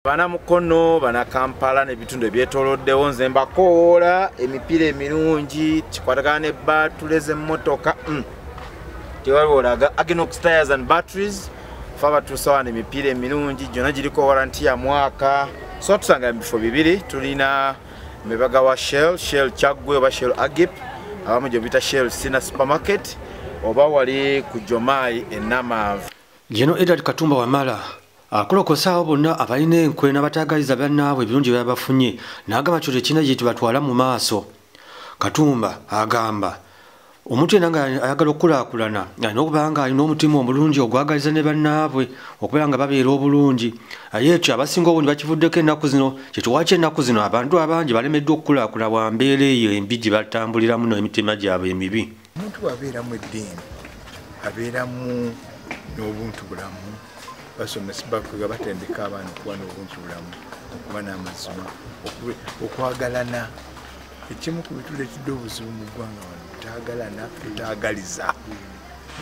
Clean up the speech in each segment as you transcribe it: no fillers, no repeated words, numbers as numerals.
bana Mukono bana Kampala n'ebitundu ebyetooloddewo nze mbakoola emipiira emirungi kikwatagana ne batuleze emmotoka tewaliolaga Aginox Tires and Batteries faba tusawana emipiira emirungi gyonna giriko warranty ya mwaka so tusanga bifo bibiri tulina mebaga wa Shell Chagwe oba Shell Agip abamu gye bita Shell Sina Supermarket oba wali ku Jomai enamavu Jeno Edward Katumba Wamala akolokosawo bonna abalina enkwe n'abatagaliza bannaabwe ebirungi byabafunye n'agamba kyo tekina gye tubatwala mu maaso. Katumba agamba omuntu yenna nga ayagala okukulaakulana alina okuba nga alina omutima omulungi ogwagaliza ne bannaabwe okubeera nga babeera obulungi. Ayekyo abasinga obundi bakivuddeko ennaku zino kyetuwakyo ennaku zino abantu abangi balemeddwa okukulaakulana bwa mbeera eyo embi gye batambuliramu n'emitima gyabwe emibi. Omuntu abeeramu eddiini abeeramu n'obuntu bulamu basomesa bakuga batendeka abantu okuba n'obuntu bulamu okuba n'amazima okwagalana ekimu ku bituleetedde obuzibu mu ggwanga wano kutaagalana kutaagaliza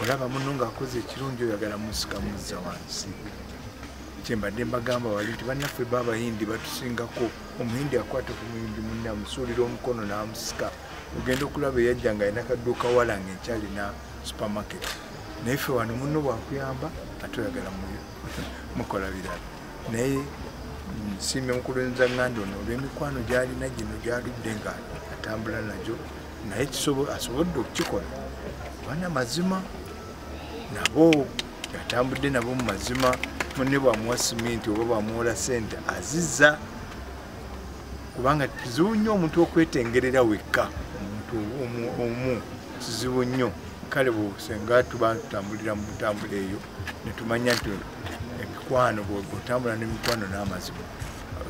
olaba muno ng'akoze ekirungi oyagala musika muzza wansi kyembadde mbagamba wali nti bannaffe b'Abahindi batusingako omuhindi akwata ku muhindi munne amusuulira omukono n'amusika ogenda okulaba eyajja nga alina kadduuka walanga ekyalina supermarket naye ffe wano muno bwakuyamba ate oyagala mukola birala naye nsiimye mukulwenza nganda ono olw'emikwano gy'alina gino gy'aludde nga atambula nagyo naye asobodde okukikola bana mazima nabo yatambudde nabo mu mazima munne bwamuwa siminti oba bwamuwola sente azizza kubanga kizibu nnyo omuntu okwetengerera wekka omuntu omu kizibu nnyo kale senga tuba tutambulira mu ntambula eyo ne tumanya nti emikwano bw'otambula n'emikwano n'amazima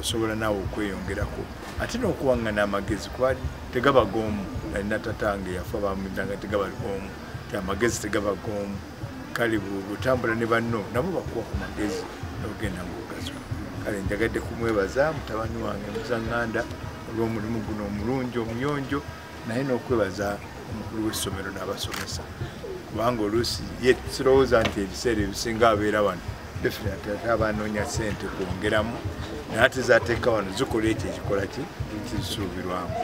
osobola naawe okweyongerako ate n'okuwangana amagezi kuba tegaba g'omu nalina tatange yafa bamudanga tegaba g'omu amagezi tegaba g'omu kale bw'otambula ne banno nabo bakuwa ku magezi n'ogenda ng'ogazwa kale njagadde kumwebaza mutabani wange Muzaŋŋanda olw'omulimu guno omulungi omuyonjo naye n'okwebaza omukulu w'essomero n'abasomesa kubanga oluusi ye sirowooza nti ebiseera ebisinga abeera wano definitely ate abanoonya ssente kwongeramu naye ate zaateeka wano zikola ekyo ekikola kisuubirwamu.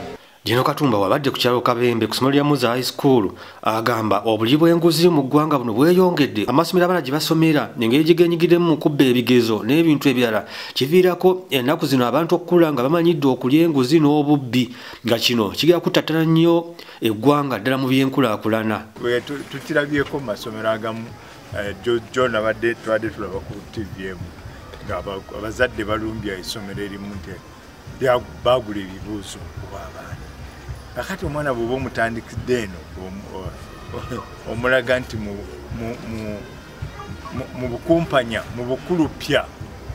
Jeno Katumba wabadde ku kyalo Kabembe ku ssomero lya Muza High School agamba obuli bw'enguzi mu ggwanga buno bweyongedde amasomero abaana gye basomera n'engeri gye geenyigiddemu mu kubba ebigezo n'ebintu ebirala kiviirako ennaku zino abantu okukula nga bamanyidde okulya enguzi n'obubbi nga kino kigenda kuttattana nnyo eggwanga ddala mu byenkulaakulana. Tukirabyeko mu masomero agamu jo nabadde tubadde tulaba ku TV emu ng'abazadde balumbya essomero erimu nti baagula ebibuuzo kubw'abaana kakati omwana bw'oba omutandikidde eno omulaga nti mu bukumpanya mu bukulupya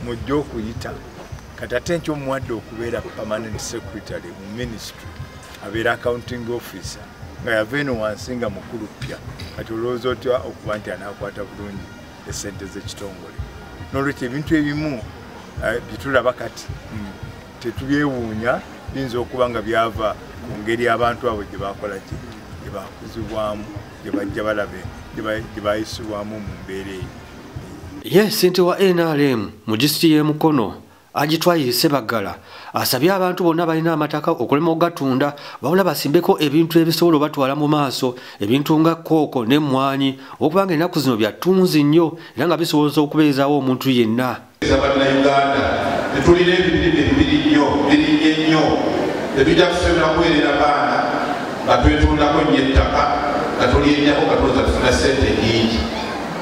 mujja okuyita kati ate nkyo omuwadde okubeera permanent secretary mu ministry abeera accounting officer nga yava eno wansi nga mukulupya kati olowooza otya okuba nti anaakwata bulungi essente z'ekitongole n'olwekyo ebintu ebimu byetulaba kati tetubyewuunya biyinza okuba nga byava ku ngeri abantu abo gye bakola ki gye bakuzibwamu gye bajja balabe gye bayisibwamu mu mbeera eyo. Ye ssente wa NRM mu disitulikiti y'e Mukono Agitwayo Ssebaggala asabye abantu bonna balina amataka okulema ogatunda bawula basimbeko ebintu ebisobola obatwala mu maaso ebintu nga kooko n'emmwanyi okubanga ennaku zino byattunzi nnyo era nga bisobozesa okubeezaawo omuntu yenna. Bannayuganda tetulina ebirime birinnye nnyo tetujja kusobola kuweerera baana nga twetundako nnyo ettaka nga tulyenjako nga tulowooza tufuna ssente nnyingi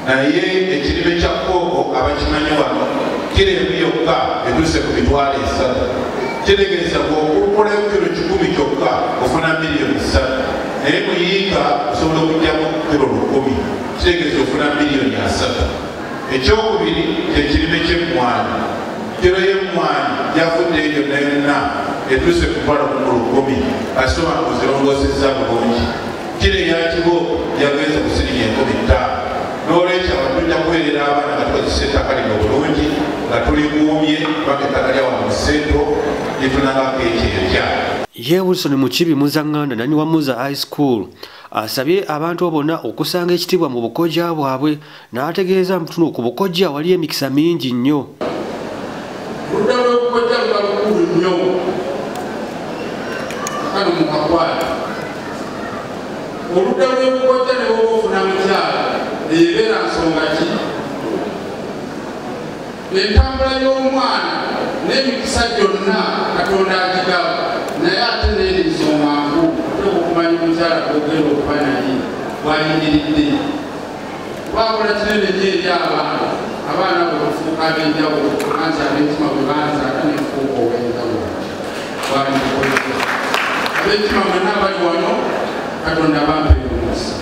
naye ekirime kya kooko abakimanyi wano kiremu yokka etuuse ku mitwalo 3 kitegeeza bw'okulayo kiro 100 kyokka ofuna miliyoni 3 naye muyiika osobola okugyamu kiro 10 kitegeeza ofuna miliyoni 3. Ekyokubiri kyekirime ky'emmwanyi kiro y'emmwanyi gyafudde yonna yonna etuuse ku mitwalo 10 asoma ozirongoosezza bulungi kiro eyakibo yagenze ku siringi 5,000 n'olwekyo abatujja kuweerera abaana nga tukozesa ettaka lino bulungi nga tulikuumye kubanga ettaka lya wano mu ssento litunangako ekyerya. Ye Wilson Mukibi Muzaŋŋanda nani wa Muza High School asabye abantu bonna okusanga ekitiibwa mu bukojja bwabwe n'ategeeza mtuno ku bukojja wali emikisa mingi nnyo. oludda lw'okukojja luba lukulu nnyo kano mukakwala oludda lw'okukojja ne woba ofuna mukyala ebeera nsonga ki entambula y'omwana n'emikisa gyonna katonda agigaba naye ate neeri nsonga nkulu oteka okumanya omukyala gwogenda okuba naye bwayingiridde bakola kinene nyo eri abaana bwe bafuuka ab'enjawulo anti ab'entima bwe banza ate nefuuka ow'enjawulo bwalimukoleza ab'entima mwenna bali wano katonda bampeera omusa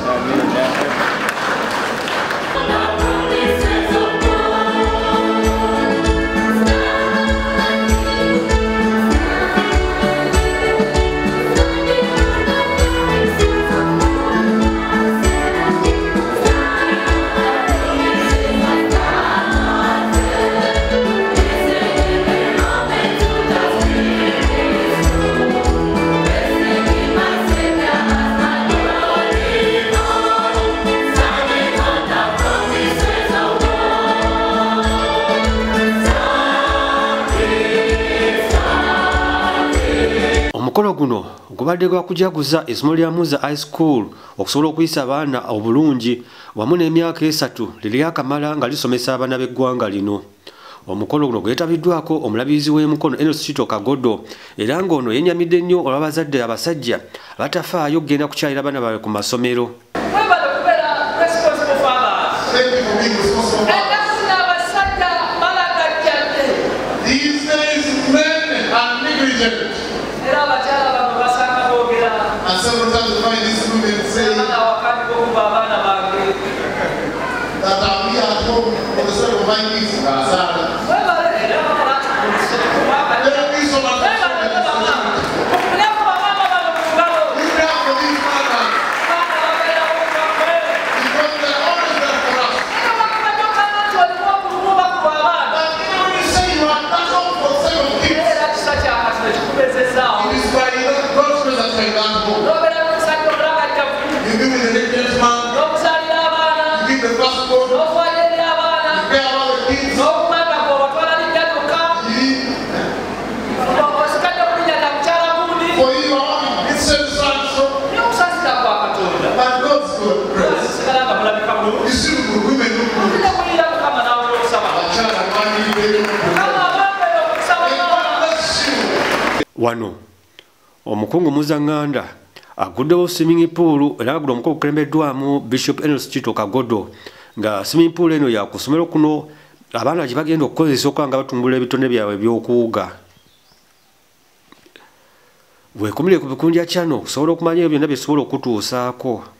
Omukolo guno gubadde gwa kujaguza essomo lya Muza High School okusobola okuyisa abaana obulungi wamu n'emyaka 3 liri akamala nga lisomesa abaana b'eggwanga lino. Omukolo guno gwetabiddwako omulabizi w'emikono Enosito Kagodo era ng'ono yennyamidde nnyo olw'abazadde abasajja batafaayo okugenda kukyalira abaana baabwe ku masomero. And several times you find these women saying that I'll be at home for the sake of my kids. Wano omukungu Muzanganda aguddewo swimming pool era agudde omukolo okulembeddwamu Bishop Enosito Kagodo nga swimming pool eno yakusomero kuno abaana gye bagenda okukozesa okuba nga batumbula ebitone byabwe by'okuwuga. Weekumire ku Bikunja Channel okusobola okumanya ebyo byonna bye bisobola okutuusaako.